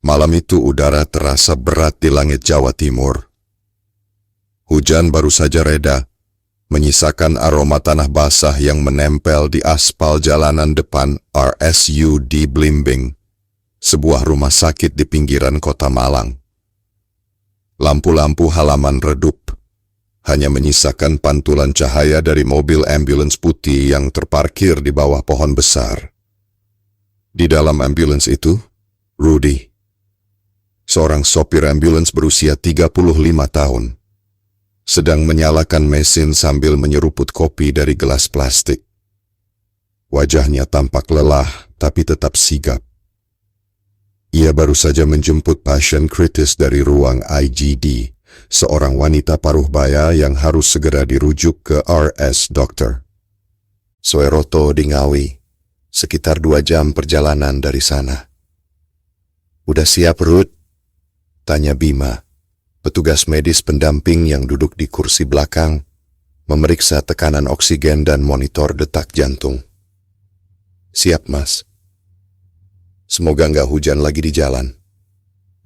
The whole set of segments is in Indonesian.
Malam itu udara terasa berat di langit Jawa Timur. Hujan baru saja reda, menyisakan aroma tanah basah yang menempel di aspal jalanan depan RSUD Blimbing, sebuah rumah sakit di pinggiran kota Malang. Lampu-lampu halaman redup, hanya menyisakan pantulan cahaya dari mobil ambulans putih yang terparkir di bawah pohon besar. Di dalam ambulans itu, Rudy, seorang sopir ambulans berusia 35 tahun, sedang menyalakan mesin sambil menyeruput kopi dari gelas plastik. Wajahnya tampak lelah, tapi tetap sigap. Ia baru saja menjemput pasien kritis dari ruang IGD, seorang wanita paruh baya yang harus segera dirujuk ke RS Dokter Soeroto di Ngawi, sekitar 2 jam perjalanan dari sana. "Udah siap, Ruth?" tanya Bima, petugas medis pendamping yang duduk di kursi belakang, memeriksa tekanan oksigen dan monitor detak jantung. "Siap, Mas." "Semoga nggak hujan lagi di jalan,"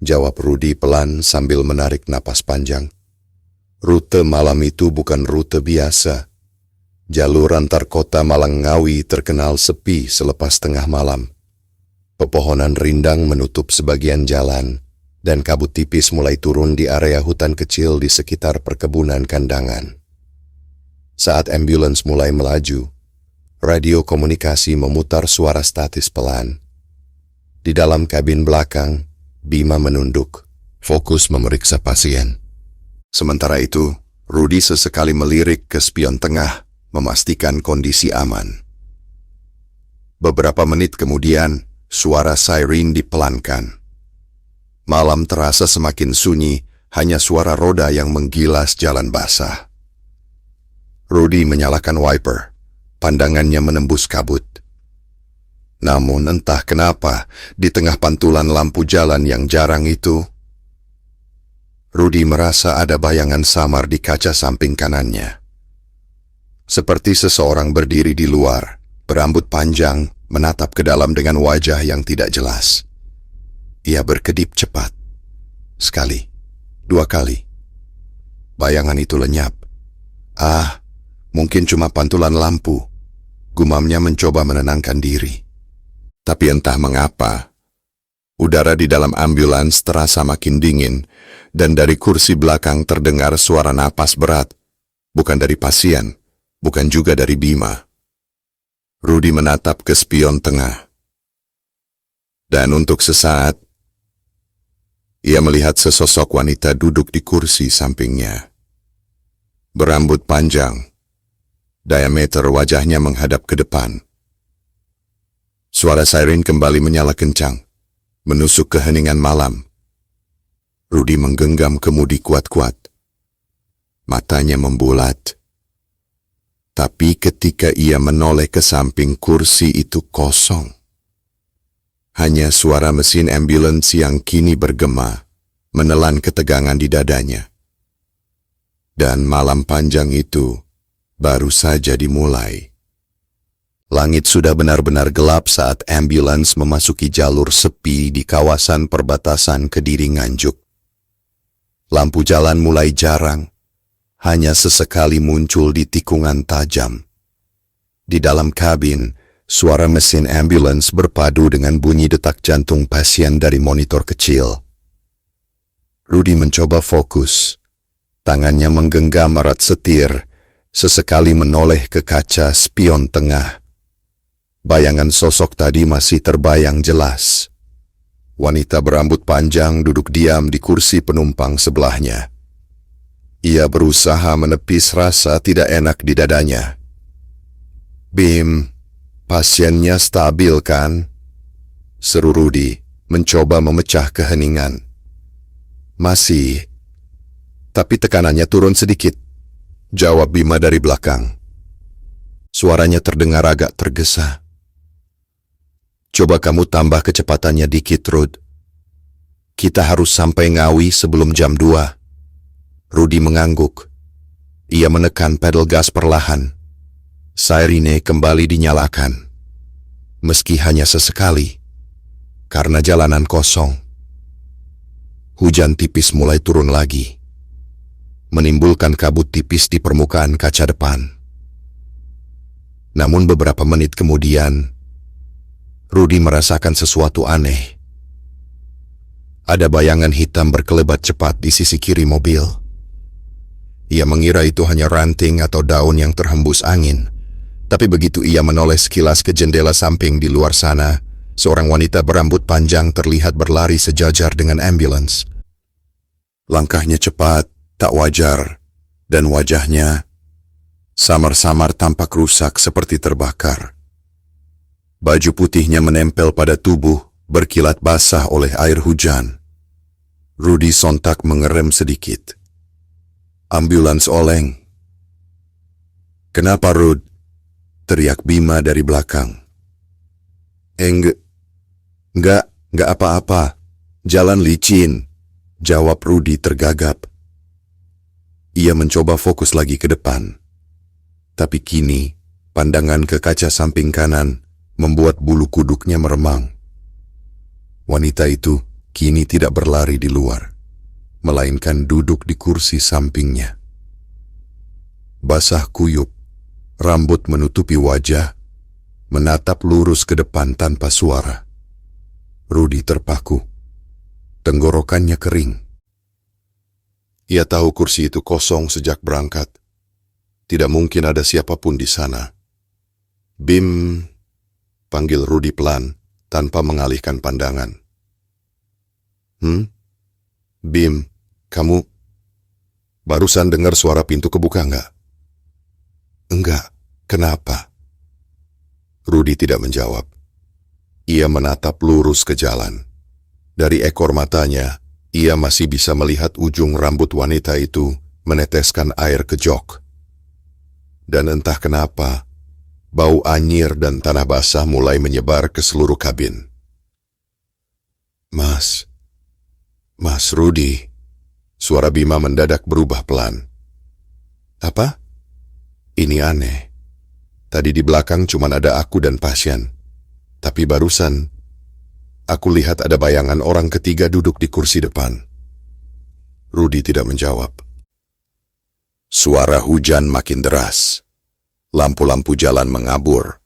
jawab Rudy pelan sambil menarik napas panjang. Rute malam itu bukan rute biasa. Jalur antar kota Malang Ngawi terkenal sepi selepas tengah malam. Pepohonan rindang menutup sebagian jalan, dan kabut tipis mulai turun di area hutan kecil di sekitar perkebunan kandangan. Saat ambulans mulai melaju, radio komunikasi memutar suara statis pelan. Di dalam kabin belakang, Bima menunduk, fokus memeriksa pasien. Sementara itu, Rudy sesekali melirik ke spion tengah, memastikan kondisi aman. Beberapa menit kemudian, suara siren dipelankan. Malam terasa semakin sunyi, hanya suara roda yang menggilas jalan basah. Rudy menyalakan wiper, pandangannya menembus kabut. Namun entah kenapa, di tengah pantulan lampu jalan yang jarang itu, Rudy merasa ada bayangan samar di kaca samping kanannya. Seperti seseorang berdiri di luar, berambut panjang, menatap ke dalam dengan wajah yang tidak jelas. Ia berkedip cepat. Sekali, 2 kali. Bayangan itu lenyap. Mungkin cuma pantulan lampu. Gumamnya mencoba menenangkan diri. Tapi entah mengapa, udara di dalam ambulans terasa makin dingin, dan dari kursi belakang terdengar suara napas berat. Bukan dari pasien, bukan juga dari Bima. Rudy menatap ke spion tengah. Dan untuk sesaat, ia melihat sesosok wanita duduk di kursi sampingnya. Berambut panjang, diameter wajahnya menghadap ke depan. Suara siren kembali menyala kencang, menusuk ke heningan malam. Rudy menggenggam kemudi kuat-kuat. Matanya membulat. Tapi ketika ia menoleh ke samping, kursi itu kosong. Hanya suara mesin ambulans yang kini bergema, menelan ketegangan di dadanya. Dan malam panjang itu baru saja dimulai. Langit sudah benar-benar gelap saat ambulans memasuki jalur sepi di kawasan perbatasan Kediri Nganjuk. Lampu jalan mulai jarang, hanya sesekali muncul di tikungan tajam. Di dalam kabin, suara mesin ambulans berpadu dengan bunyi detak jantung pasien dari monitor kecil. Rudy mencoba fokus. Tangannya menggenggam erat setir, sesekali menoleh ke kaca spion tengah. Bayangan sosok tadi masih terbayang jelas. Wanita berambut panjang duduk diam di kursi penumpang sebelahnya. Ia berusaha menepis rasa tidak enak di dadanya. "Bim, pasiennya stabil kan?" seru Rudy, mencoba memecah keheningan. "Masih, tapi tekanannya turun sedikit," jawab Bima dari belakang. Suaranya terdengar agak tergesa. "Coba kamu tambah kecepatannya dikit, Rud. Kita harus sampai Ngawi sebelum jam 2. Rudy mengangguk. Ia menekan pedal gas perlahan. Sirene kembali dinyalakan. Meski hanya sesekali, karena jalanan kosong. hujan tipis mulai turun lagi, menimbulkan kabut tipis di permukaan kaca depan. Namun beberapa menit kemudian, Rudy merasakan sesuatu aneh. Ada bayangan hitam berkelebat cepat di sisi kiri mobil. Ia mengira itu hanya ranting atau daun yang terhembus angin. Tapi begitu ia menoleh sekilas ke jendela samping di luar sana, seorang wanita berambut panjang terlihat berlari sejajar dengan ambulans. Langkahnya cepat, tak wajar, dan wajahnya samar-samar tampak rusak seperti terbakar. Baju putihnya menempel pada tubuh, berkilat basah oleh air hujan. Rudy sontak mengerem sedikit. Ambulans oleng. "Kenapa, Rud?" teriak Bima dari belakang. Enggak apa-apa. Jalan licin," jawab Rudy tergagap. Ia mencoba fokus lagi ke depan. Tapi kini, pandangan ke kaca samping kanan membuat bulu kuduknya meremang. Wanita itu kini tidak berlari di luar, melainkan duduk di kursi sampingnya. Basah kuyup, rambut menutupi wajah, menatap lurus ke depan tanpa suara. Rudy terpaku, tenggorokannya kering. Ia tahu kursi itu kosong sejak berangkat. Tidak mungkin ada siapapun di sana. "Bim," panggil Rudy pelan, tanpa mengalihkan pandangan. "Bim, kamu barusan dengar suara pintu kebuka enggak?" "Enggak, kenapa?" Rudy tidak menjawab. Ia menatap lurus ke jalan. Dari ekor matanya, ia masih bisa melihat ujung rambut wanita itu meneteskan air ke jok. Dan entah kenapa, bau anyir dan tanah basah mulai menyebar ke seluruh kabin. Mas Rudy," suara Bima mendadak berubah pelan. "Apa? Ini aneh. Tadi di belakang cuma ada aku dan pasien. Tapi barusan, aku lihat ada bayangan orang ketiga duduk di kursi depan." Rudy tidak menjawab. Suara hujan makin deras. Lampu-lampu jalan mengabur.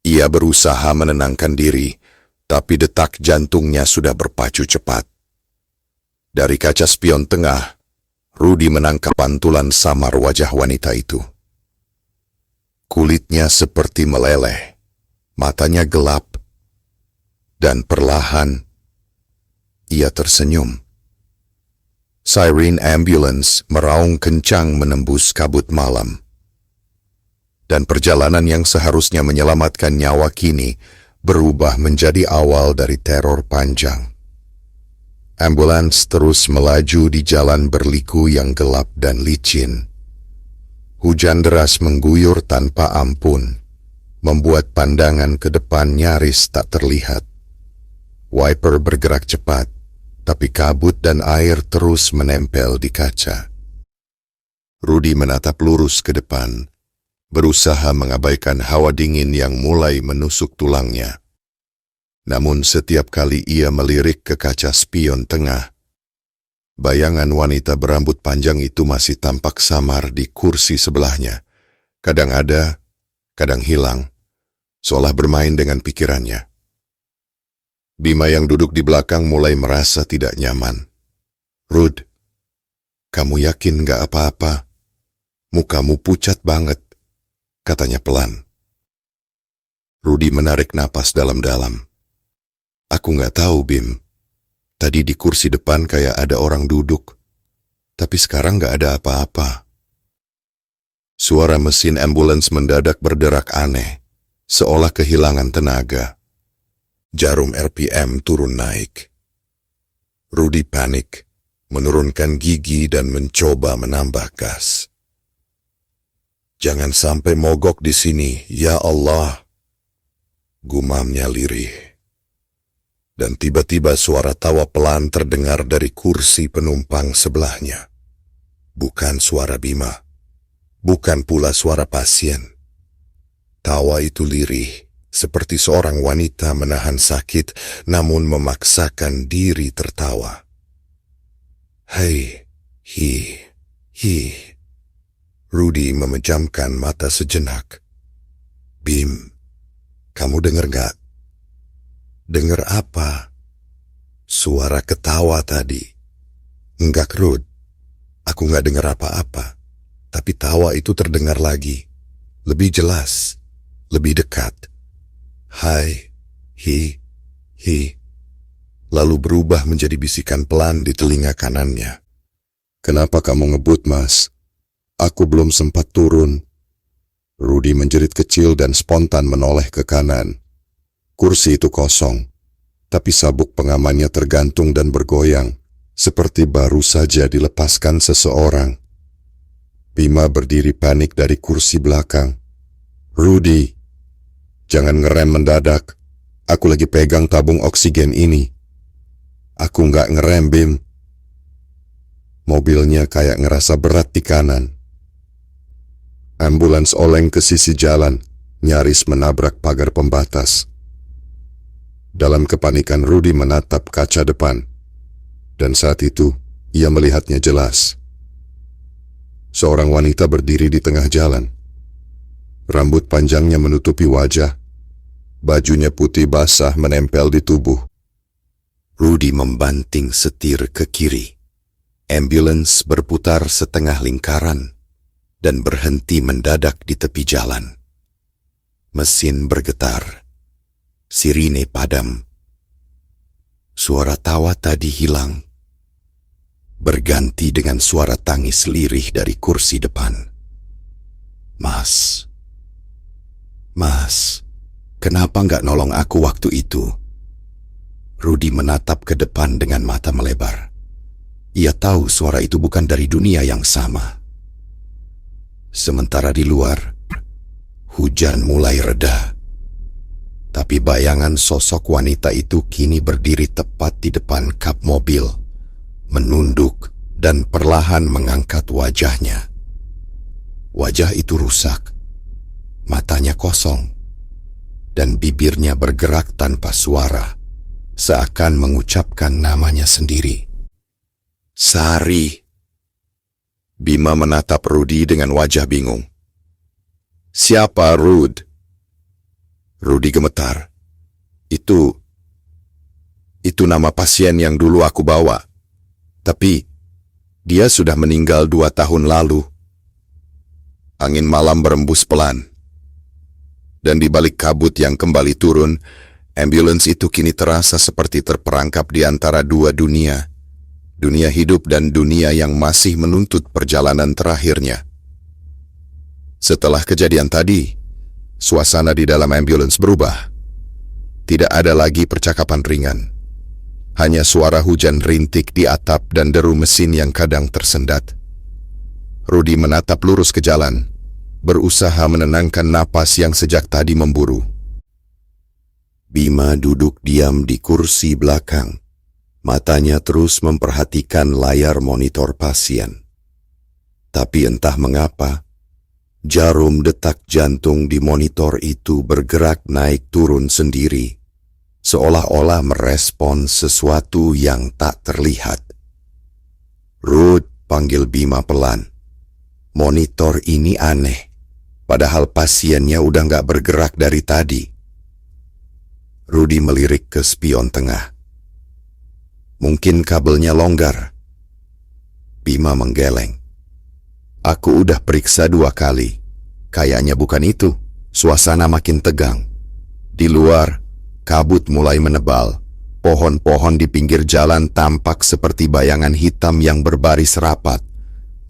Ia berusaha menenangkan diri, tapi detak jantungnya sudah berpacu cepat. Dari kaca spion tengah, Rudy menangkap pantulan samar wajah wanita itu. Kulitnya seperti meleleh, matanya gelap, dan perlahan ia tersenyum. Siren ambulans meraung kencang menembus kabut malam. Dan perjalanan yang seharusnya menyelamatkan nyawa kini berubah menjadi awal dari teror panjang. Ambulans terus melaju di jalan berliku yang gelap dan licin. Hujan deras mengguyur tanpa ampun, membuat pandangan ke depan nyaris tak terlihat. Wiper bergerak cepat, tapi kabut dan air terus menempel di kaca. Rudy menatap lurus ke depan, berusaha mengabaikan hawa dingin yang mulai menusuk tulangnya. Namun setiap kali ia melirik ke kaca spion tengah, bayangan wanita berambut panjang itu masih tampak samar di kursi sebelahnya. Kadang ada, kadang hilang, seolah bermain dengan pikirannya. Bima yang duduk di belakang mulai merasa tidak nyaman. "Rud, kamu yakin gak apa-apa? Mukamu pucat banget," katanya pelan. Rudy menarik napas dalam-dalam. "Aku gak tahu, Bim. Tadi di kursi depan kayak ada orang duduk, tapi sekarang gak ada apa-apa." Suara mesin ambulans mendadak berderak aneh, seolah kehilangan tenaga. Jarum RPM turun naik. Rudy panik, menurunkan gigi dan mencoba menambah gas. "Jangan sampai mogok di sini, ya Allah," gumamnya lirih. Dan tiba-tiba suara tawa pelan terdengar dari kursi penumpang sebelahnya. Bukan suara Bima, bukan pula suara pasien. Tawa itu lirih, seperti seorang wanita menahan sakit namun memaksakan diri tertawa. Hei, hi. Rudy memejamkan mata sejenak. Bim, kamu dengar gak? Dengar apa? Suara ketawa tadi. Enggak, Rud. Aku gak dengar apa-apa. Tapi tawa itu terdengar lagi. Lebih jelas. Lebih dekat. Hai, hi. Lalu berubah menjadi bisikan pelan di telinga kanannya. Kenapa kamu ngebut, Mas? Aku belum sempat turun. Rudy menjerit kecil dan spontan menoleh ke kanan. Kursi itu kosong, tapi sabuk pengamannya tergantung dan bergoyang, seperti baru saja dilepaskan seseorang. Bima berdiri panik dari kursi belakang. Rudy, jangan ngerem mendadak. Aku lagi pegang tabung oksigen ini. Aku nggak ngerem, Bim. Mobilnya kayak ngerasa berat di kanan. Ambulans oleng ke sisi jalan, nyaris menabrak pagar pembatas. Dalam kepanikan Rudy menatap kaca depan, dan saat itu ia melihatnya jelas. Seorang wanita berdiri di tengah jalan. Rambut panjangnya menutupi wajah, bajunya putih basah menempel di tubuh. Rudy membanting setir ke kiri. Ambulans berputar setengah lingkaran dan berhenti mendadak di tepi jalan. Mesin bergetar. Sirine padam. Suara tawa tadi hilang, berganti dengan suara tangis lirih dari kursi depan. Mas, kenapa nggak nolong aku waktu itu? Rudy menatap ke depan dengan mata melebar. Ia tahu suara itu bukan dari dunia yang sama. Sementara di luar, hujan mulai reda. Tapi bayangan sosok wanita itu kini berdiri tepat di depan kap mobil, menunduk dan perlahan mengangkat wajahnya. Wajah itu rusak, matanya kosong, dan bibirnya bergerak tanpa suara, seakan mengucapkan namanya sendiri. Sari. Bima menatap Rudy dengan wajah bingung. Siapa Rud? Rudy gemetar. Itu nama pasien yang dulu aku bawa. Tapi dia sudah meninggal 2 tahun lalu. Angin malam berembus pelan. Dan di balik kabut yang kembali turun, ambulans itu kini terasa seperti terperangkap di antara dua dunia. Dunia hidup dan dunia yang masih menuntut perjalanan terakhirnya. Setelah kejadian tadi, suasana di dalam ambulans berubah. Tidak ada lagi percakapan ringan. Hanya suara hujan rintik di atap dan deru mesin yang kadang tersendat. Rudy menatap lurus ke jalan, berusaha menenangkan napas yang sejak tadi memburu. Bima duduk diam di kursi belakang. Matanya terus memperhatikan layar monitor pasien. Tapi entah mengapa, jarum detak jantung di monitor itu bergerak naik turun sendiri, seolah-olah merespon sesuatu yang tak terlihat. Rud, panggil Bima pelan. Monitor ini aneh, padahal pasiennya udah gak bergerak dari tadi. Rudy melirik ke spion tengah. Mungkin kabelnya longgar. Bima menggeleng. Aku udah periksa 2 kali. Kayaknya bukan itu. Suasana makin tegang. Di luar, kabut mulai menebal. Pohon-pohon di pinggir jalan tampak seperti bayangan hitam yang berbaris rapat.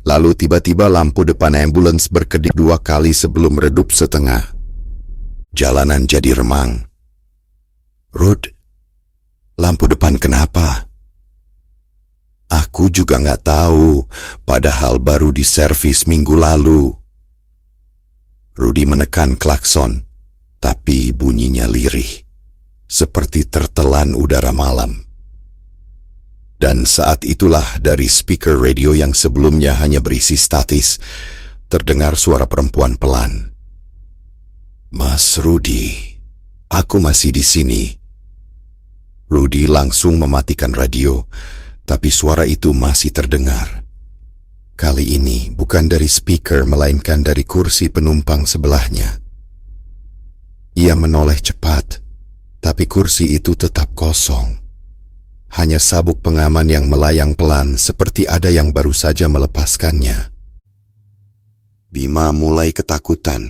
Lalu tiba-tiba lampu depan ambulans berkedip 2 kali sebelum redup setengah. Jalanan jadi remang. Rud, lampu depan kenapa? Aku juga nggak tahu, padahal baru diservis minggu lalu. Rudy menekan klakson, tapi bunyinya lirih, seperti tertelan udara malam. Dan saat itulah dari speaker radio yang sebelumnya hanya berisi statis, terdengar suara perempuan pelan. Mas Rudy, aku masih di sini. Rudy langsung mematikan radio, Tapi suara itu masih terdengar. Kali ini bukan dari speaker melainkan dari kursi penumpang sebelahnya. Ia menoleh cepat, tapi kursi itu tetap kosong. Hanya sabuk pengaman yang melayang pelan seperti ada yang baru saja melepaskannya. Bima mulai ketakutan.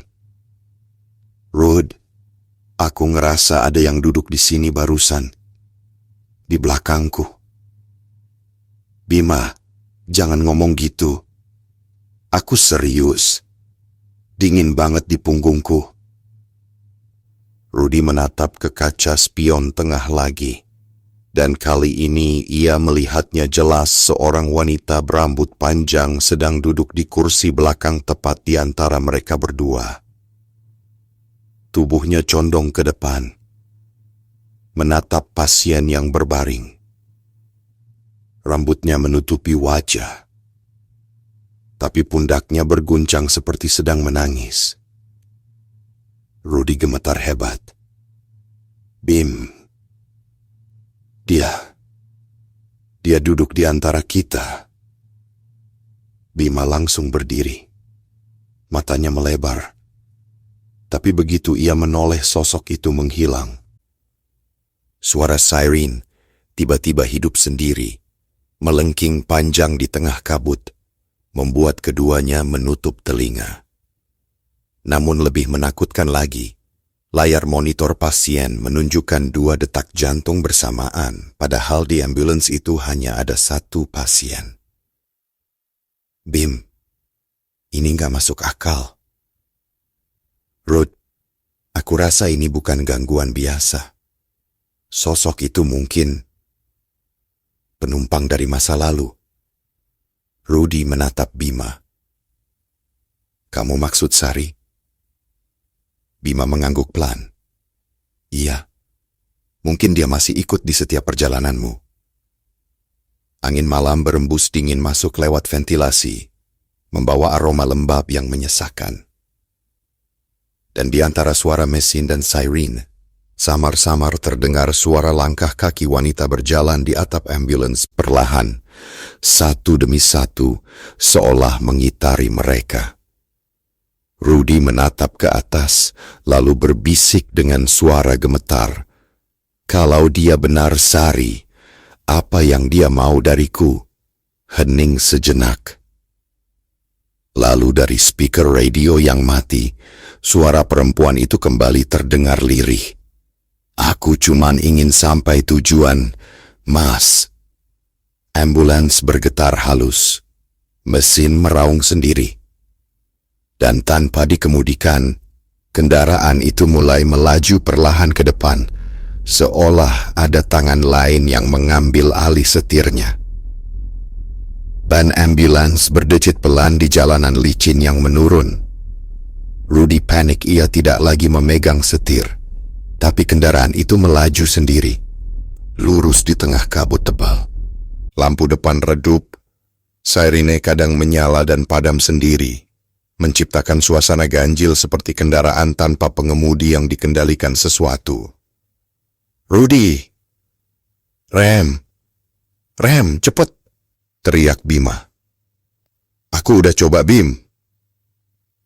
Rod, aku ngerasa ada yang duduk di sini barusan. Di belakangku. Bima, jangan ngomong gitu. Aku serius. Dingin banget di punggungku. Rudy menatap ke kaca spion tengah lagi. Dan kali ini ia melihatnya jelas seorang wanita berambut panjang sedang duduk di kursi belakang tepat di antara mereka berdua. Tubuhnya condong ke depan, menatap pasien yang berbaring. Rambutnya menutupi wajah, tapi pundaknya berguncang seperti sedang menangis. Rudy gemetar hebat. Bim, dia duduk di antara kita. Bima langsung berdiri. Matanya melebar. Tapi begitu ia menoleh, sosok itu menghilang. Suara siren tiba-tiba hidup sendiri, melengking panjang di tengah kabut, membuat keduanya menutup telinga. Namun lebih menakutkan lagi, layar monitor pasien menunjukkan 2 detak jantung bersamaan, padahal di ambulans itu hanya ada 1 pasien. Bim, ini nggak masuk akal. Rod, aku rasa ini bukan gangguan biasa. Sosok itu mungkin penumpang dari masa lalu. Rudy menatap Bima. Kamu maksud Sari? Bima mengangguk pelan. Iya, mungkin dia masih ikut di setiap perjalananmu. Angin malam berembus dingin masuk lewat ventilasi, membawa aroma lembab yang menyesakkan. Dan di antara suara mesin dan siren, samar-samar terdengar suara langkah kaki wanita berjalan di atap ambulans perlahan, satu demi satu, seolah mengitari mereka. Rudy menatap ke atas, lalu berbisik dengan suara gemetar. Kalau dia benar Sari, apa yang dia mau dariku? Hening sejenak. Lalu dari speaker radio yang mati, suara perempuan itu kembali terdengar lirih. Aku cuman ingin sampai tujuan, Mas. Ambulans bergetar halus. Mesin meraung sendiri. Dan tanpa dikemudikan, kendaraan itu mulai melaju perlahan ke depan, seolah ada tangan lain yang mengambil alih setirnya. Ban ambulans berdecit pelan di jalanan licin yang menurun. Rudy panik, ia tidak lagi memegang setir, tapi kendaraan itu melaju sendiri, lurus di tengah kabut tebal. Lampu depan redup, sirene kadang menyala dan padam sendiri, menciptakan suasana ganjil seperti kendaraan tanpa pengemudi yang dikendalikan sesuatu. Rudy! Rem! Cepet! Teriak Bima. Aku udah coba, Bim.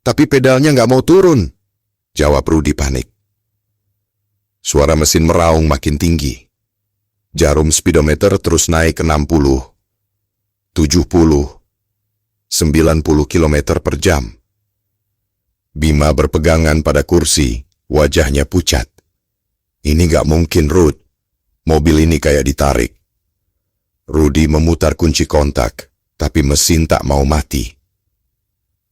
Tapi pedalnya nggak mau turun, jawab Rudy panik. Suara mesin meraung makin tinggi. Jarum speedometer terus naik ke 60, 70, 90 km per jam. Bima berpegangan pada kursi, wajahnya pucat. Ini nggak mungkin, Rud. Mobil ini kayak ditarik. Rudy memutar kunci kontak, tapi mesin tak mau mati.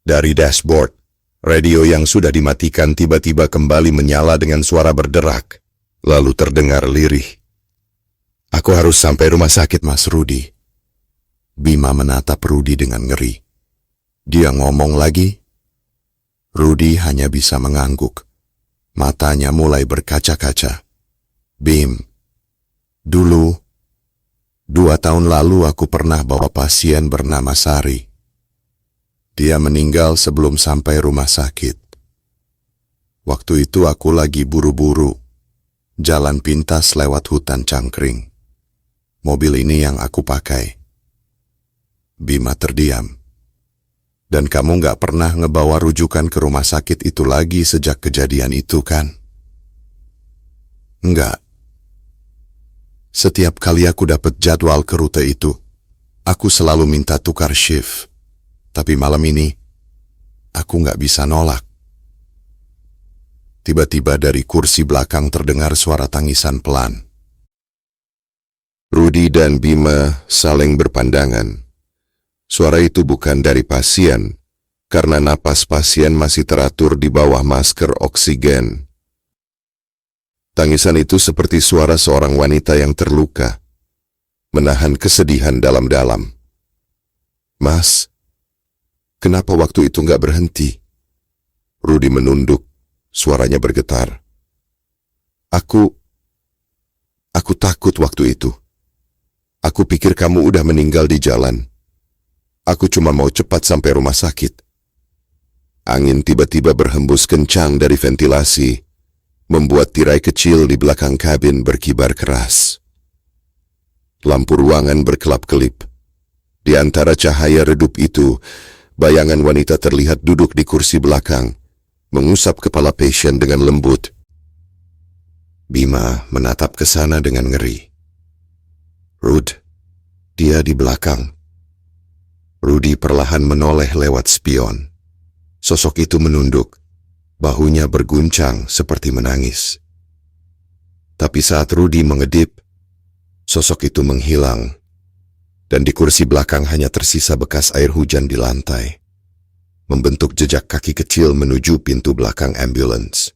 Dari dashboard, radio yang sudah dimatikan tiba-tiba kembali menyala dengan suara berderak, lalu terdengar lirih. Aku harus sampai rumah sakit, Mas Rudy. Bima menatap Rudy dengan ngeri. Dia ngomong lagi. Rudy hanya bisa mengangguk. Matanya mulai berkaca-kaca. Bim, dulu, 2 tahun lalu aku pernah bawa pasien bernama Sari. Dia meninggal sebelum sampai rumah sakit. Waktu itu aku lagi buru-buru, jalan pintas lewat hutan cangkring. Mobil ini yang aku pakai. Bima terdiam. Dan kamu nggak pernah ngebawa rujukan ke rumah sakit itu lagi sejak kejadian itu, kan? Enggak. Setiap kali aku dapat jadwal ke rute itu, aku selalu minta tukar shift. Tapi malam ini, aku nggak bisa nolak. Tiba-tiba dari kursi belakang terdengar suara tangisan pelan. Rudy dan Bima saling berpandangan. Suara itu bukan dari pasien, karena napas pasien masih teratur di bawah masker oksigen. Tangisan itu seperti suara seorang wanita yang terluka, menahan kesedihan dalam-dalam. Mas, kenapa waktu itu nggak berhenti? Rudy menunduk, suaranya bergetar. Aku takut waktu itu. Aku pikir kamu udah meninggal di jalan. Aku cuma mau cepat sampai rumah sakit. Angin tiba-tiba berhembus kencang dari ventilasi, membuat tirai kecil di belakang kabin berkibar keras. Lampu ruangan berkelap-kelip. Di antara cahaya redup itu, bayangan wanita terlihat duduk di kursi belakang, mengusap kepala pasien dengan lembut. Bima menatap ke sana dengan ngeri. Rud, dia di belakang. Rudy perlahan menoleh lewat spion. Sosok itu menunduk, bahunya berguncang seperti menangis. Tapi saat Rudy mengedip, sosok itu menghilang, dan di kursi belakang hanya tersisa bekas air hujan di lantai, membentuk jejak kaki kecil menuju pintu belakang ambulans.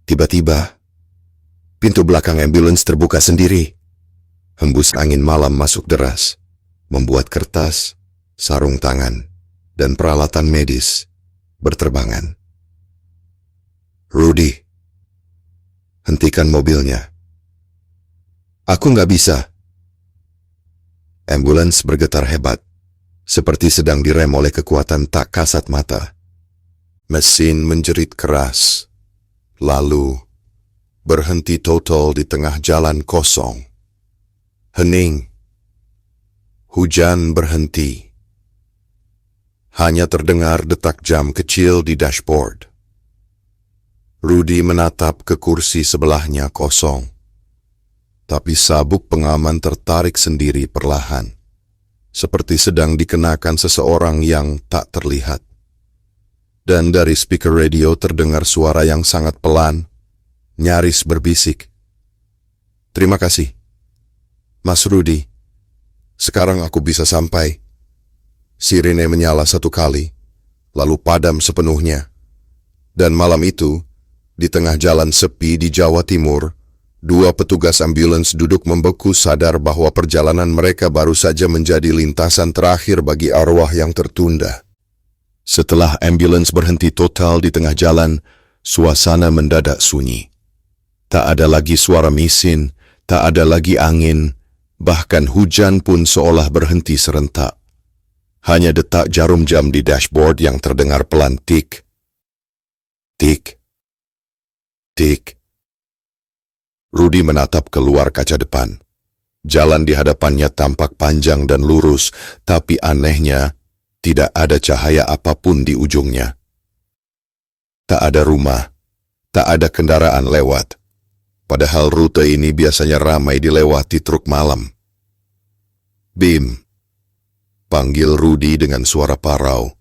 Tiba-tiba, pintu belakang ambulans terbuka sendiri. Hembus angin malam masuk deras, membuat kertas, sarung tangan, dan peralatan medis berterbangan. Rudy, hentikan mobilnya. Aku nggak bisa. Ambulans bergetar hebat, seperti sedang direm oleh kekuatan tak kasat mata. Mesin menjerit keras, lalu berhenti total di tengah jalan kosong. Hening. Hujan berhenti. Hanya terdengar detak jam kecil di dashboard. Rudy menatap ke kursi sebelahnya kosong. Tapi sabuk pengaman tertarik sendiri perlahan, seperti sedang dikenakan seseorang yang tak terlihat. Dan dari speaker radio terdengar suara yang sangat pelan, nyaris berbisik. Terima kasih, Mas Rudy. Sekarang aku bisa sampai. Sirene menyala satu kali, lalu padam sepenuhnya. Dan malam itu, di tengah jalan sepi di Jawa Timur, dua petugas ambulans duduk membeku sadar bahwa perjalanan mereka baru saja menjadi lintasan terakhir bagi arwah yang tertunda. Setelah ambulans berhenti total di tengah jalan, suasana mendadak sunyi. Tak ada lagi suara mesin, tak ada lagi angin, bahkan hujan pun seolah berhenti serentak. Hanya detak jarum jam di dashboard yang terdengar pelan tik, tik, tik. Rudy menatap keluar kaca depan. Jalan di hadapannya tampak panjang dan lurus, tapi anehnya, tidak ada cahaya apapun di ujungnya. Tak ada rumah, tak ada kendaraan lewat. Padahal rute ini biasanya ramai dilewati truk malam. Bim, panggil Rudy dengan suara parau.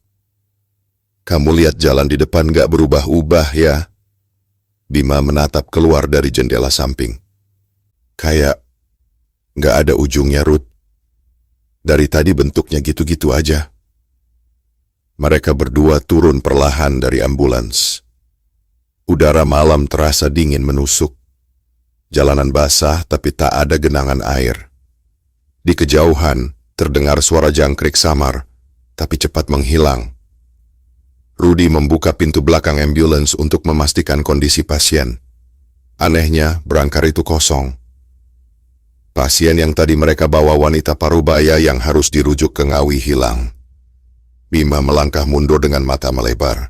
Kamu lihat jalan di depan gak berubah-ubah ya? Bima menatap keluar dari jendela samping. Kayak gak ada ujungnya, Ruth. Dari tadi bentuknya gitu-gitu aja. Mereka berdua turun perlahan dari ambulans. Udara malam terasa dingin menusuk. Jalanan basah tapi tak ada genangan air. Di kejauhan, terdengar suara jangkrik samar, tapi cepat menghilang. Rudy membuka pintu belakang ambulans untuk memastikan kondisi pasien. Anehnya, berangkar itu kosong. Pasien yang tadi mereka bawa wanita parubaya yang harus dirujuk ke Ngawi hilang. Bima melangkah mundur dengan mata melebar.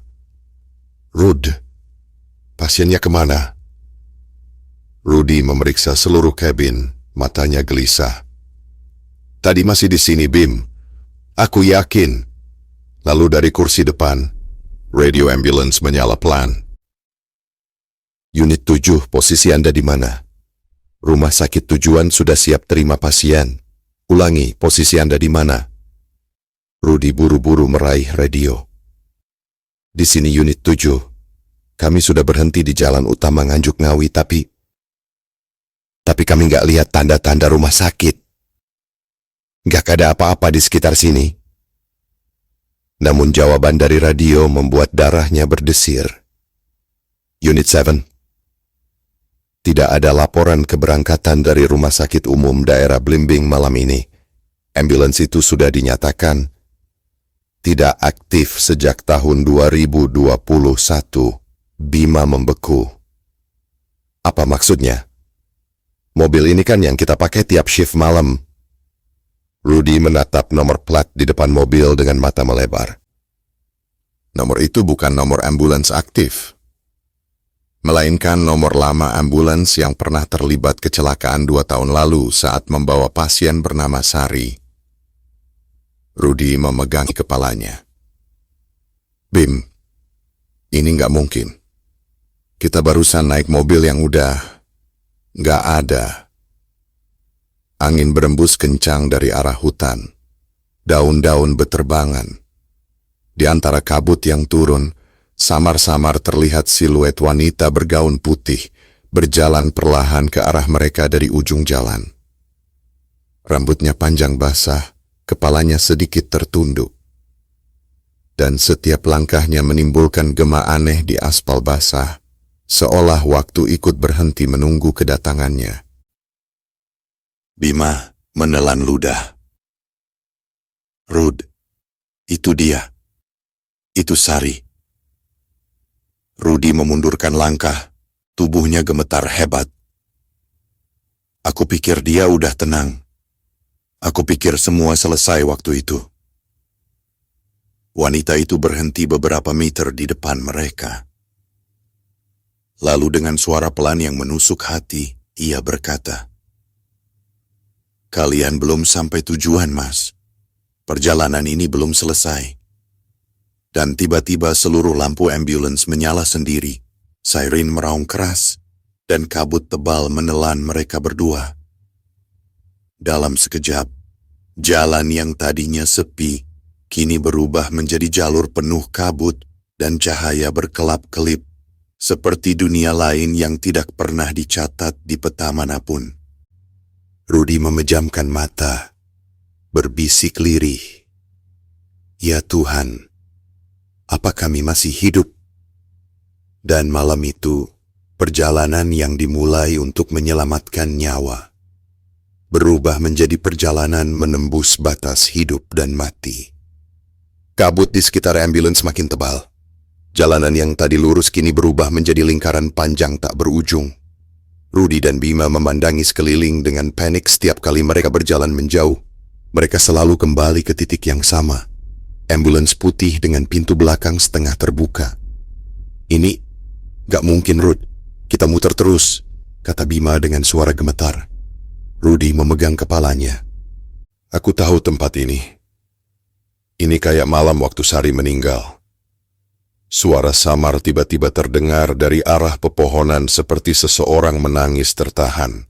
Rud, pasiennya kemana? Rudy memeriksa seluruh kabin, Matanya gelisah. Tadi masih di sini, Bim. Aku yakin. Lalu dari kursi depan, radio ambulance menyala pelan. Unit 7, posisi Anda di mana? Rumah sakit tujuan sudah siap terima pasien. Ulangi, posisi Anda di mana? Rudy buru-buru meraih radio. Di sini unit 7. Kami sudah berhenti di jalan utama Nganjuk Ngawi, tapi kami nggak lihat tanda-tanda rumah sakit. Nggak ada apa-apa di sekitar sini. Namun jawaban dari radio membuat darahnya berdesir. Unit 7. Tidak ada laporan keberangkatan dari Rumah Sakit Umum Daerah Blimbing malam ini. Ambulans itu sudah dinyatakan tidak aktif sejak tahun 2021. Bima membeku. Apa maksudnya? Mobil ini kan yang kita pakai tiap shift malam. Rudy menatap nomor plat di depan mobil dengan mata melebar. Nomor itu bukan nomor ambulans aktif, melainkan nomor lama ambulans yang pernah terlibat kecelakaan 2 tahun lalu saat membawa pasien bernama Sari. Rudy memegang kepalanya. Bim, ini nggak mungkin. Kita barusan naik mobil yang udah nggak ada. Angin berembus kencang dari arah hutan. Daun-daun beterbangan. Di antara kabut yang turun, samar-samar terlihat siluet wanita bergaun putih berjalan perlahan ke arah mereka dari ujung jalan. Rambutnya panjang basah, kepalanya sedikit tertunduk. Dan setiap langkahnya menimbulkan gema aneh di aspal basah, seolah waktu ikut berhenti menunggu kedatangannya. Bima menelan ludah. Rud, itu dia. Itu Sari. Rudy memundurkan langkah, tubuhnya gemetar hebat. Aku pikir dia udah tenang. Aku pikir semua selesai waktu itu. Wanita itu berhenti beberapa meter di depan mereka. Lalu dengan suara pelan yang menusuk hati, ia berkata, "Kalian belum sampai tujuan, Mas. Perjalanan ini belum selesai." Dan tiba-tiba seluruh lampu ambulans menyala sendiri. Siren meraung keras, dan kabut tebal menelan mereka berdua. Dalam sekejap, jalan yang tadinya sepi, kini berubah menjadi jalur penuh kabut dan cahaya berkelap-kelip, seperti dunia lain yang tidak pernah dicatat di peta manapun. Rudy memejamkan mata, berbisik lirih. Ya Tuhan, apa kami masih hidup? Dan malam itu, perjalanan yang dimulai untuk menyelamatkan nyawa, berubah menjadi perjalanan menembus batas hidup dan mati. Kabut di sekitar ambulans makin tebal. Jalanan yang tadi lurus kini berubah menjadi lingkaran panjang tak berujung. Rudy dan Bima memandangi sekeliling dengan panik setiap kali mereka berjalan menjauh. Mereka selalu kembali ke titik yang sama. Ambulans putih dengan pintu belakang setengah terbuka. Ini gak mungkin, Rud. Kita muter terus, kata Bima dengan suara gemetar. Rudy memegang kepalanya. Aku tahu tempat ini. Ini kayak malam waktu Sari meninggal. Suara samar tiba-tiba terdengar dari arah pepohonan seperti seseorang menangis tertahan.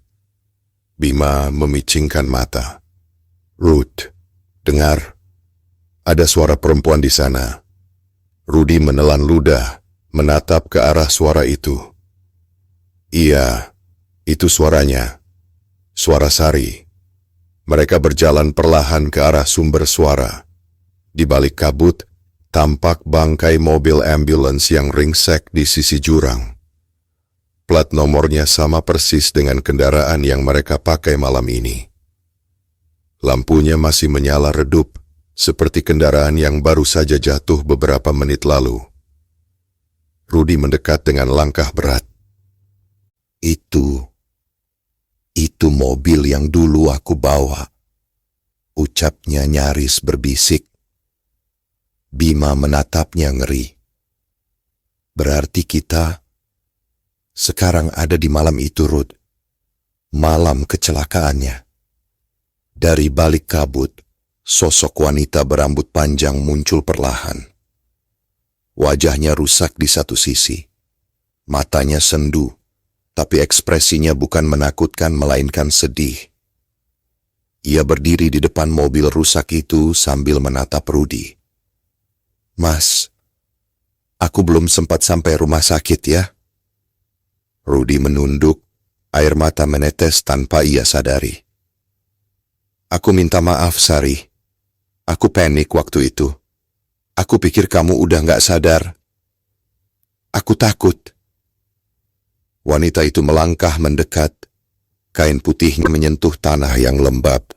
Bima memicingkan mata. Ruth, dengar. Ada suara perempuan di sana. Rudy menelan ludah, menatap ke arah suara itu. Iya, itu suaranya. Suara Sari. Mereka berjalan perlahan ke arah sumber suara. Di balik kabut, tampak bangkai mobil ambulans yang ringsek di sisi jurang. Plat nomornya sama persis dengan kendaraan yang mereka pakai malam ini. Lampunya masih menyala redup, seperti kendaraan yang baru saja jatuh beberapa menit lalu. Rudy mendekat dengan langkah berat. Itu mobil yang dulu aku bawa. Ucapnya nyaris berbisik. Bima menatapnya ngeri. Berarti kita sekarang ada di malam itu, Ruth. Malam kecelakaannya. Dari balik kabut, sosok wanita berambut panjang muncul perlahan. Wajahnya rusak di satu sisi. Matanya sendu, tapi ekspresinya bukan menakutkan melainkan sedih. Ia berdiri di depan mobil rusak itu sambil menatap Rudy. "Mas, aku belum sempat sampai rumah sakit ya." Rudy menunduk, air mata menetes tanpa ia sadari. "Aku minta maaf, Sari. Aku panik waktu itu. Aku pikir kamu udah nggak sadar. Aku takut." Wanita itu melangkah mendekat. Kain putihnya menyentuh tanah yang lembab.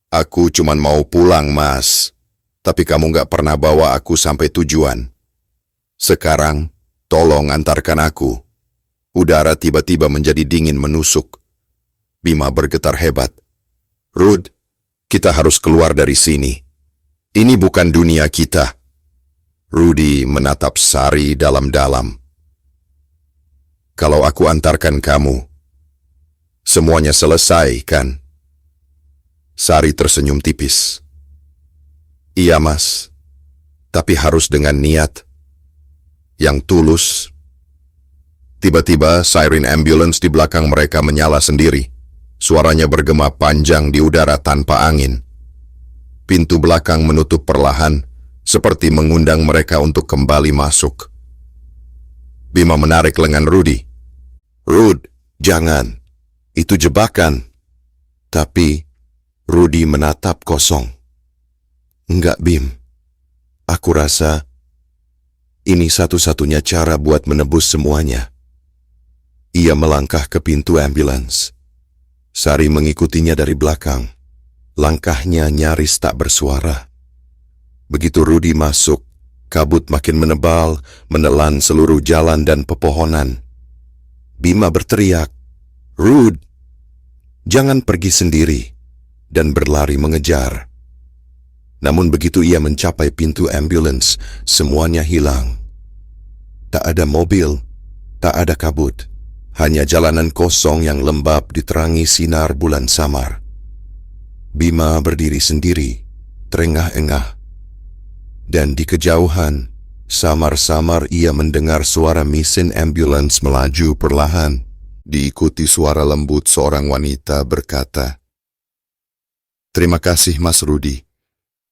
"Aku cuman mau pulang, Mas. Tapi kamu nggak pernah bawa aku sampai tujuan. Sekarang, tolong antarkan aku." Udara tiba-tiba menjadi dingin menusuk. Bima bergetar hebat. "Rud, kita harus keluar dari sini. Ini bukan dunia kita." Rudy menatap Sari dalam-dalam. "Kalau aku antarkan kamu, semuanya selesai, kan?" Sari tersenyum tipis. "Iya, Mas. Tapi harus dengan niat yang tulus." Tiba-tiba, siren ambulans di belakang mereka menyala sendiri. Suaranya bergema panjang di udara tanpa angin. Pintu belakang menutup perlahan, seperti mengundang mereka untuk kembali masuk. Bima menarik lengan Rudy. "Rud, jangan. Itu jebakan." Tapi Rudy menatap kosong. "Enggak, Bim. Aku rasa ini satu-satunya cara buat menebus semuanya." Ia melangkah ke pintu ambulans. Sari mengikutinya dari belakang. Langkahnya nyaris tak bersuara. Begitu Rudy masuk, kabut makin menebal, menelan seluruh jalan dan pepohonan. Bima berteriak, "Rud, jangan pergi sendiri," dan berlari mengejar. Namun begitu ia mencapai pintu ambulans, semuanya hilang. Tak ada mobil, tak ada kabut. Hanya jalanan kosong yang lembab diterangi sinar bulan samar. Bima berdiri sendiri, terengah-engah. Dan di kejauhan, samar-samar ia mendengar suara mesin ambulans melaju perlahan, diikuti suara lembut seorang wanita berkata, "Terima kasih, Mas Rudy.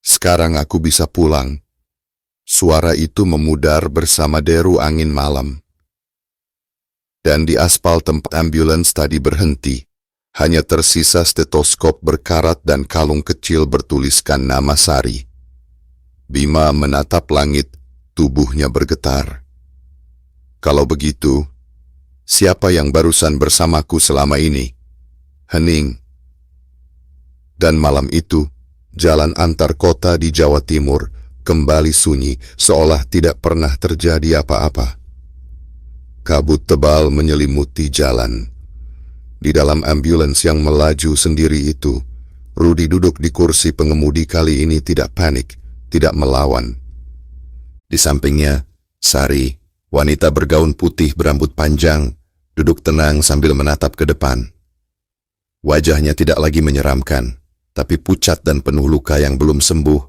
Sekarang aku bisa pulang." Suara itu memudar bersama deru angin malam. Dan di aspal tempat ambulans tadi berhenti, hanya tersisa stetoskop berkarat dan kalung kecil bertuliskan nama Sari. Bima menatap langit, tubuhnya bergetar. "Kalau begitu, siapa yang barusan bersamaku selama ini?" Hening. Dan malam itu, jalan antar kota di Jawa Timur kembali sunyi, seolah tidak pernah terjadi apa-apa. Kabut tebal menyelimuti jalan. Di dalam ambulans yang melaju sendiri itu, Rudy duduk di kursi pengemudi kali ini tidak panik, tidak melawan. Di sampingnya, Sari, wanita bergaun putih berambut panjang, duduk tenang sambil menatap ke depan. Wajahnya tidak lagi menyeramkan, tapi pucat dan penuh luka yang belum sembuh.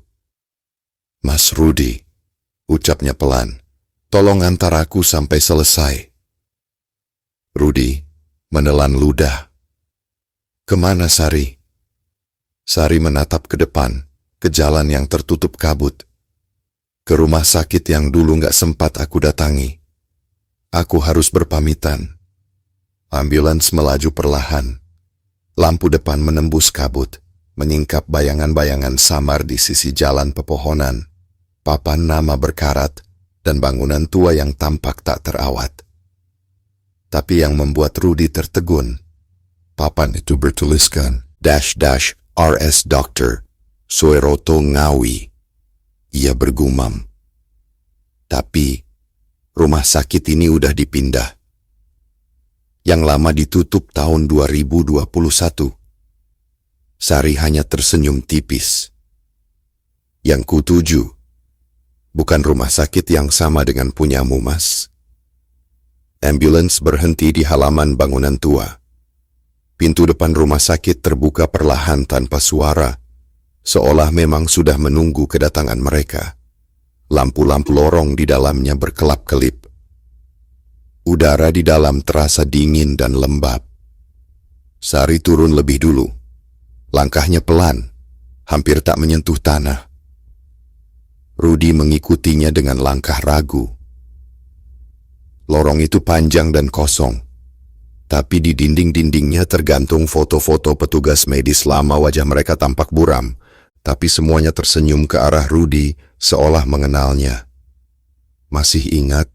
"Mas Rudy," ucapnya pelan, "tolong antar aku sampai selesai." Rudy menelan ludah. "Kemana, Sari?" Sari menatap ke depan, ke jalan yang tertutup kabut. "Ke rumah sakit yang dulu nggak sempat aku datangi. Aku harus berpamitan." Ambulans melaju perlahan. Lampu depan menembus kabut, menyingkap bayangan-bayangan samar di sisi jalan pepohonan, papan nama berkarat, dan bangunan tua yang tampak tak terawat. Tapi yang membuat Rudy tertegun, papan itu bertuliskan --RS Dr. Soeroto Ngawi. Ia bergumam. Tapi rumah sakit ini udah dipindah. Yang lama ditutup tahun 2021. Sari hanya tersenyum tipis. Yang kutuju, bukan rumah sakit yang sama dengan punyamu, Mas. Ambulans berhenti di halaman bangunan tua. Pintu depan rumah sakit terbuka perlahan tanpa suara, seolah memang sudah menunggu kedatangan mereka. Lampu-lampu lorong di dalamnya berkelap-kelip. Udara di dalam terasa dingin dan lembab. Sari turun lebih dulu. Langkahnya pelan, hampir tak menyentuh tanah. Rudy mengikutinya dengan langkah ragu. Lorong itu panjang dan kosong, tapi di dinding-dindingnya tergantung foto-foto petugas medis lama. Wajah mereka tampak buram, tapi semuanya tersenyum ke arah Rudy seolah mengenalnya. "Masih ingat?"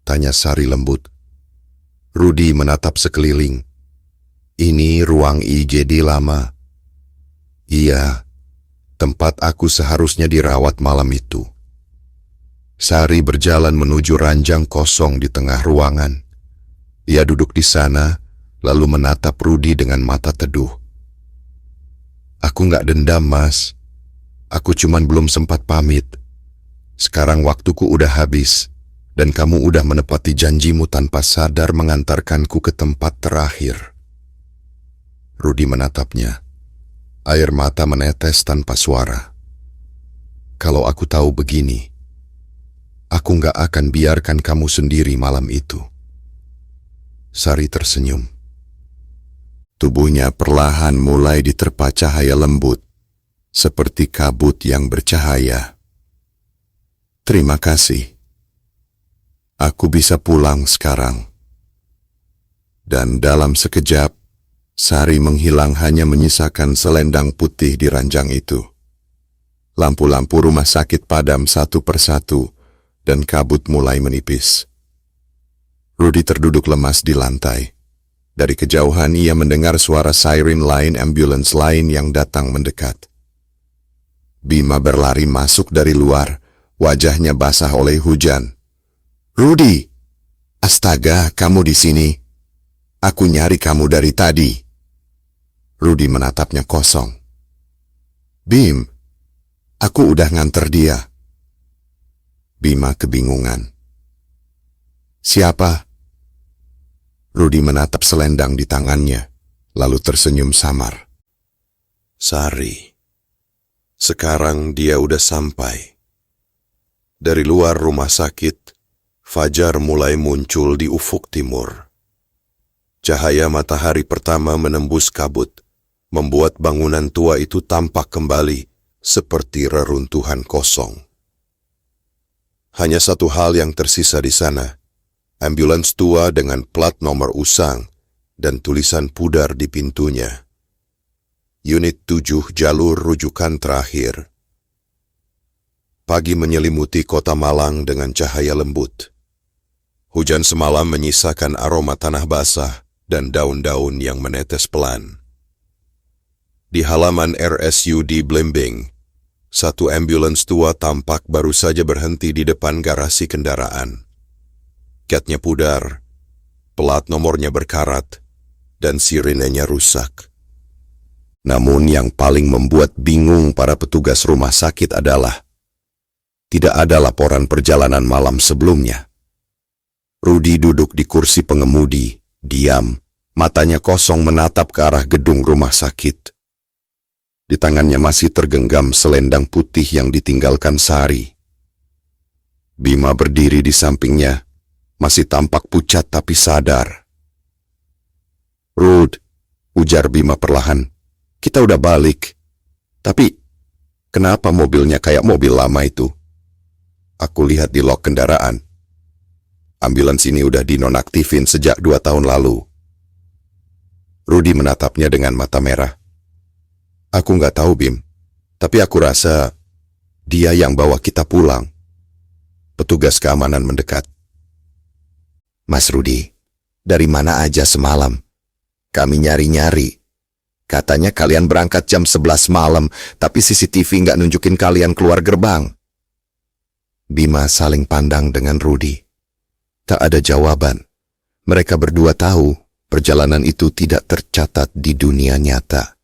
tanya Sari lembut. Rudy menatap sekeliling. "Ini ruang IGD lama." "Iya, tempat aku seharusnya dirawat malam itu." Sari berjalan menuju ranjang kosong di tengah ruangan. Ia duduk di sana, lalu menatap Rudy dengan mata teduh. "Aku nggak dendam, Mas. Aku cuman belum sempat pamit. Sekarang waktuku udah habis, dan kamu udah menepati janjimu tanpa sadar mengantarkanku ke tempat terakhir." Rudy menatapnya. Air mata menetes tanpa suara. "Kalau aku tahu begini, aku nggak akan biarkan kamu sendiri malam itu." Sari tersenyum. Tubuhnya perlahan mulai diterpa cahaya lembut, seperti kabut yang bercahaya. "Terima kasih. Aku bisa pulang sekarang." Dan dalam sekejap, Sari menghilang, hanya menyisakan selendang putih di ranjang itu. Lampu-lampu rumah sakit padam satu persatu, dan kabut mulai menipis. Rudy terduduk lemas di lantai. Dari kejauhan ia mendengar suara siren lain ambulans lain yang datang mendekat. Bima berlari masuk dari luar, wajahnya basah oleh hujan. "Rudy! Astaga, kamu di sini. Aku nyari kamu dari tadi." Rudy menatapnya kosong. "Bim, aku udah nganter dia." Bima kebingungan. "Siapa?" Rudy menatap selendang di tangannya, lalu tersenyum samar. "Sari. Sekarang dia udah sampai." Dari luar rumah sakit, fajar mulai muncul di ufuk timur. Cahaya matahari pertama menembus kabut, membuat bangunan tua itu tampak kembali seperti reruntuhan kosong. Hanya satu hal yang tersisa di sana, ambulans tua dengan plat nomor usang dan tulisan pudar di pintunya. Unit 7 jalur rujukan terakhir. Pagi menyelimuti kota Malang dengan cahaya lembut. Hujan semalam menyisakan aroma tanah basah dan daun-daun yang menetes pelan. Di halaman RSUD Blimbing, satu ambulans tua tampak baru saja berhenti di depan garasi kendaraan. Catnya pudar, plat nomornya berkarat, dan sirenenya rusak. Namun yang paling membuat bingung para petugas rumah sakit adalah tidak ada laporan perjalanan malam sebelumnya. Rudy duduk di kursi pengemudi, diam, matanya kosong menatap ke arah gedung rumah sakit. Di tangannya masih tergenggam selendang putih yang ditinggalkan Sari. Bima berdiri di sampingnya, masih tampak pucat tapi sadar. "Rud," ujar Bima perlahan, "kita udah balik. Tapi, kenapa mobilnya kayak mobil lama itu? Aku lihat di log kendaraan. Ambulans ini udah dinonaktifin sejak 2 tahun lalu." Rudy menatapnya dengan mata merah. "Aku nggak tahu, Bim. Tapi aku rasa dia yang bawa kita pulang." Petugas keamanan mendekat. "Mas Rudy, dari mana aja semalam? Kami nyari-nyari. Katanya kalian berangkat jam 11 malam, tapi CCTV nggak nunjukin kalian keluar gerbang." Bima saling pandang dengan Rudy. Tak ada jawaban. Mereka berdua tahu perjalanan itu tidak tercatat di dunia nyata.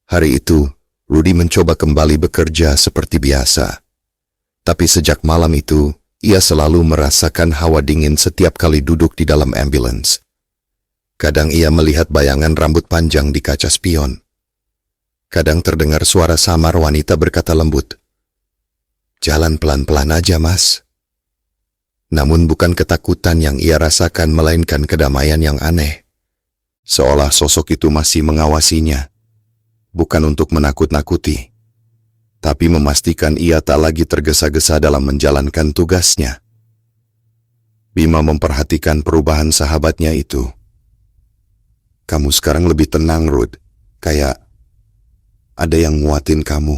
Hari itu, Rudy mencoba kembali bekerja seperti biasa. Tapi sejak malam itu, ia selalu merasakan hawa dingin setiap kali duduk di dalam ambulans. Kadang ia melihat bayangan rambut panjang di kaca spion. Kadang terdengar suara samar wanita berkata lembut, "Jalan pelan-pelan aja, Mas." Namun bukan ketakutan yang ia rasakan, melainkan kedamaian yang aneh. Seolah sosok itu masih mengawasinya. Bukan untuk menakut-nakuti, tapi memastikan ia tak lagi tergesa-gesa dalam menjalankan tugasnya. Bima memperhatikan perubahan sahabatnya itu. "Kamu sekarang lebih tenang, Ruth. Kayak ada yang nguatin kamu."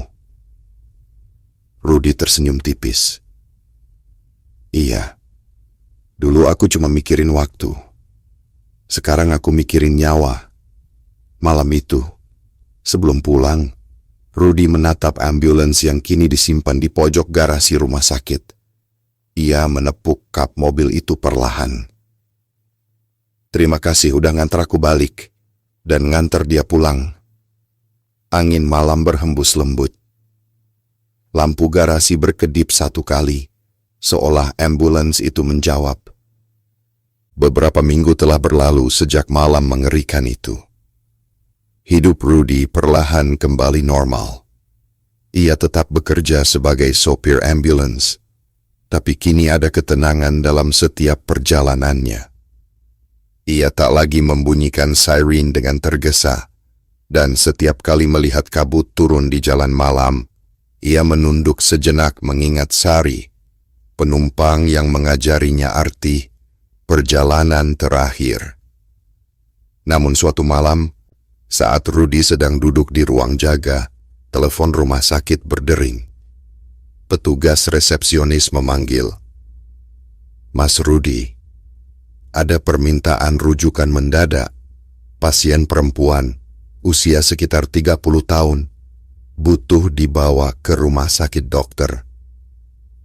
Rudy tersenyum tipis. "Iya, dulu aku cuma mikirin waktu. Sekarang aku mikirin nyawa." Malam itu, sebelum pulang, Rudy menatap ambulans yang kini disimpan di pojok garasi rumah sakit. Ia menepuk kap mobil itu perlahan. "Terima kasih udah ngantar aku balik dan ngantar dia pulang." Angin malam berhembus lembut. Lampu garasi berkedip satu kali, seolah ambulans itu menjawab. Beberapa minggu telah berlalu sejak malam mengerikan itu. Hidup Rudy perlahan kembali normal. Ia tetap bekerja sebagai sopir ambulans, tapi kini ada ketenangan dalam setiap perjalanannya. Ia tak lagi membunyikan siren dengan tergesa, dan setiap kali melihat kabut turun di jalan malam, ia menunduk sejenak mengingat Sari, penumpang yang mengajarinya arti perjalanan terakhir. Namun suatu malam, saat Rudy sedang duduk di ruang jaga, telepon rumah sakit berdering. Petugas resepsionis memanggil, "Mas Rudy, ada permintaan rujukan mendadak. Pasien perempuan, usia sekitar 30 tahun, butuh dibawa ke rumah sakit dokter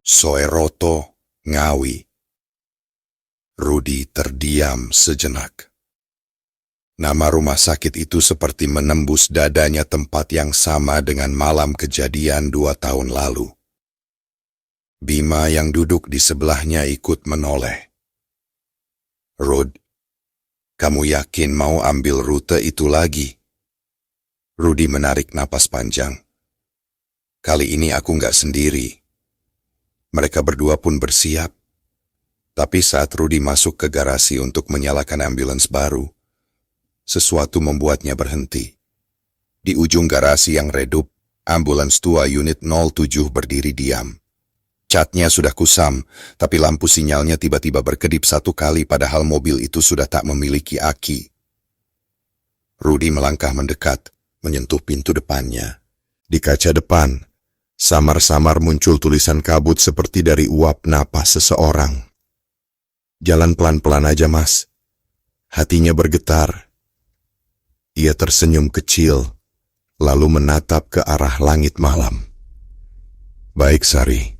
Soeroto, Ngawi." Rudy terdiam sejenak. Nama rumah sakit itu seperti menembus dadanya, tempat yang sama dengan malam kejadian 2 tahun lalu. Bima yang duduk di sebelahnya ikut menoleh. "Rud, kamu yakin mau ambil rute itu lagi?" Rudy menarik napas panjang. "Kali ini aku nggak sendiri." Mereka berdua pun bersiap. Tapi saat Rudy masuk ke garasi untuk menyalakan ambulans baru, sesuatu membuatnya berhenti. Di ujung garasi yang redup, ambulans tua unit 07 berdiri diam. Catnya sudah kusam, tapi lampu sinyalnya tiba-tiba berkedip satu kali, padahal mobil itu sudah tak memiliki aki. Rudy melangkah mendekat, menyentuh pintu depannya. Di kaca depan, samar-samar muncul tulisan kabut seperti dari uap napas seseorang. "Jalan pelan-pelan aja, Mas." Hatinya bergetar. Ia tersenyum kecil, lalu menatap ke arah langit malam. "Baik, Sari.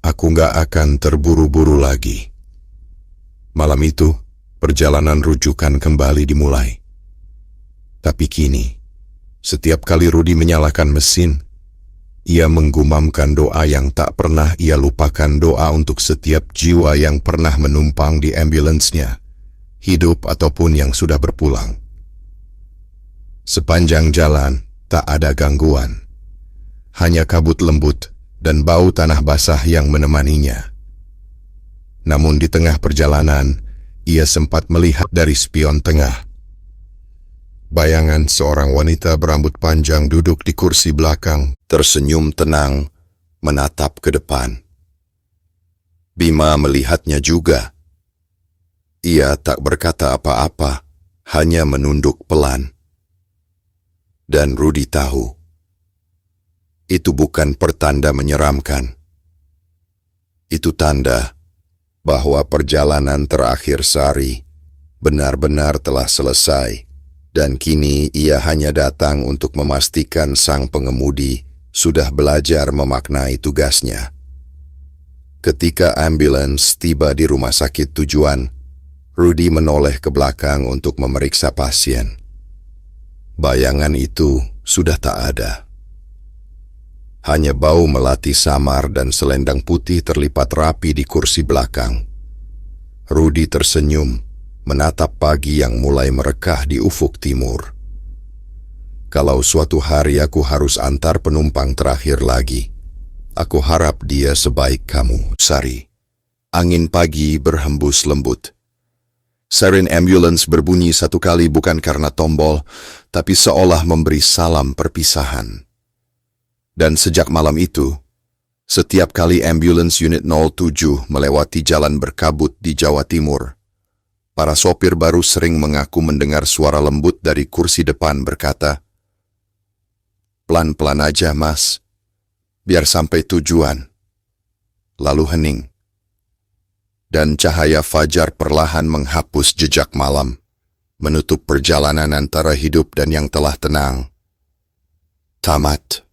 Aku nggak akan terburu-buru lagi." Malam itu, perjalanan rujukan kembali dimulai. Tapi kini, setiap kali Rudy menyalakan mesin, ia menggumamkan doa yang tak pernah ia lupakan, doa untuk setiap jiwa yang pernah menumpang di ambulansnya, hidup ataupun yang sudah berpulang. Sepanjang jalan, tak ada gangguan. Hanya kabut lembut dan bau tanah basah yang menemaninya. Namun di tengah perjalanan, ia sempat melihat dari spion tengah bayangan seorang wanita berambut panjang duduk di kursi belakang, tersenyum tenang, menatap ke depan. Bima melihatnya juga. Ia tak berkata apa-apa, hanya menunduk pelan. Dan Rudy tahu, itu bukan pertanda menyeramkan. Itu tanda bahwa perjalanan terakhir Sari benar-benar telah selesai. Dan kini ia hanya datang untuk memastikan sang pengemudi sudah belajar memaknai tugasnya. Ketika ambulans tiba di rumah sakit tujuan, Rudy menoleh ke belakang untuk memeriksa pasien. Bayangan itu sudah tak ada. Hanya bau melati samar dan selendang putih terlipat rapi di kursi belakang. Rudy tersenyum, menatap pagi yang mulai merekah di ufuk timur. Kalau suatu hari aku harus antar penumpang terakhir lagi, aku harap dia sebaik kamu, Sari. Angin pagi berhembus lembut. Siren ambulans berbunyi satu kali bukan karena tombol, tapi seolah memberi salam perpisahan. Dan sejak malam itu, setiap kali ambulans unit 07 melewati jalan berkabut di Jawa Timur, para sopir baru sering mengaku mendengar suara lembut dari kursi depan berkata, "Pelan-pelan aja, Mas, biar sampai tujuan." Lalu hening, dan cahaya fajar perlahan menghapus jejak malam, menutup perjalanan antara hidup dan yang telah tenang. Tamat.